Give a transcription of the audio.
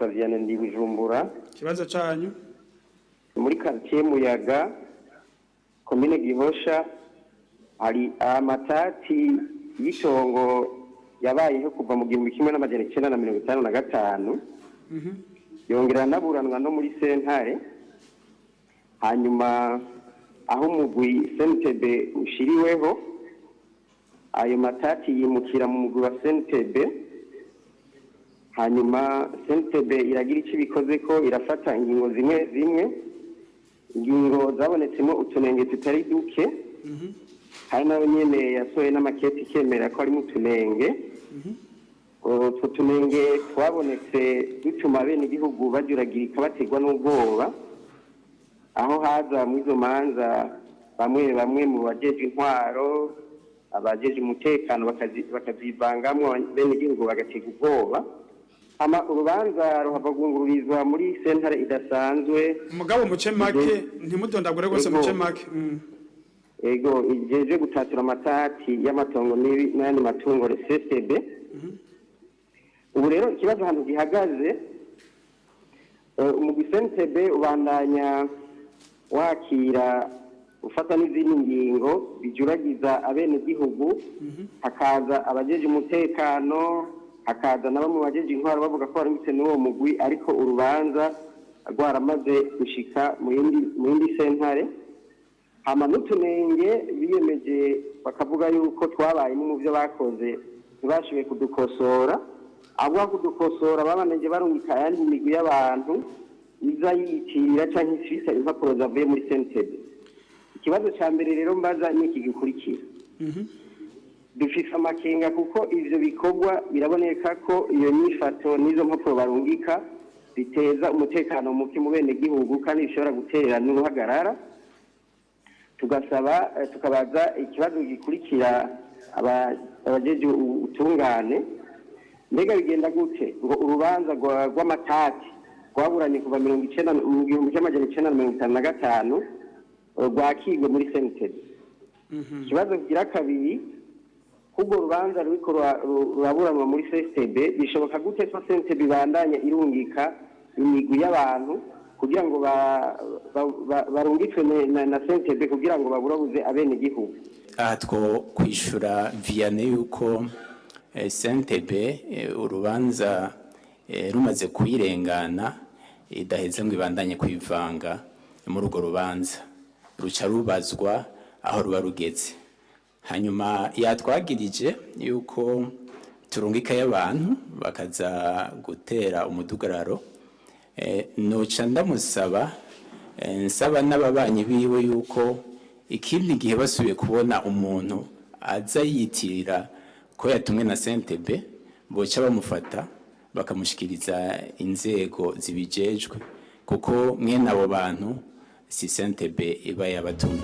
nitwa Vianney ndi Bujumbura. Kibazo canyu Muri quartier Muyaga commune Gihosha hari amatati y'itongo yabayeho kuva mu 1955 yongera naburanwa no muri sentare hanyuma aho umugwi SNTB ushiriweho ayo matati yimukira mu mugwi wa SNTB hanyuma SNTB iragira icyo bikoze ko irafata ingingo zimwe ingingo zabonetsemo utunenge tutari duke hari nawe nyene yasohoye n'amaketi kemera ko ari mu tunenge utwo tunenge twabonetse dutuma bene igihugu bajuragirika bategwa n'ubwoba aho haza mu izo manza bamwe mu bajeje intwaro abajeje umutekano bakazivangamwo bene igihugu bagatega ubwoba ama urubanza ruhavagungururizwa muri sentare idasanzwe umugabo muce make ntimudondagure gose muce make ego ijeje gutatura amatati y'amatongo n'ayandi matungo SSTB ubu rero ikibazo hano gihagaze umugwi SNTB ubandanya wakira ufata n'izindi ngingo bijuragiza abene gihugu hakaza abajeje umutekano hakaza na bamwe bajeje intwaro bavuga ko barimutse n'uwo mugwi ariko urubanza rwaramaze gushika mu yindi sentare hama n'utunenge biyemeje bakavuga yuko twabaye mu byo bakoze ntibashoboye kudukosora abo kudukosora babanije barungika ayandi migwi y'abantu iza yitirira canke ifise impapuro zavuye muri SNTB. Ikibazo ca mbere rero mbaza niki gikurikira dufise amakenga kuko ivyo bikorwa biraboneka ko iyo nyifato n'izo mpapuro barungika biteza umutekano muke mu bene gihugu kandi bishobora gutera n'uruhagarara tukabaza ikibazo gikurikira abajeje utungane mbega bigenda gute ngo urubanza rw'amatati rwaburanye kuva 1955 rwakigwe muri SNTB. Ikibazo kigira kabiri kubwo rubanza ruriko ruraburanwa muri SNTB bishoboka gute ko SNTB bandanye irungika imigwi y'abantu kugira ngo barungitswe na SNTB kugira ngo baburabuze abene gihugu. Two kwishura Vianney yuko SNTB urubanza rumaze kwirengana idaheze ngo ibandanye kwivanga muri urwo rubanza ruca rubazwa aho ruba rugeze hanyuma yatwagirije yuko turungika y'abantu bakaza gutera umudugararo noca ndamusaba nsaba n'ababanyi biwe yuko ikindi gihe basubiye kubona umuntu aza yitirira ko yatumwe na SNTB boca bamufata bakamushikiriza inzego zibijejwe kuko mwene abo bantu si SNTB iba yabatumye.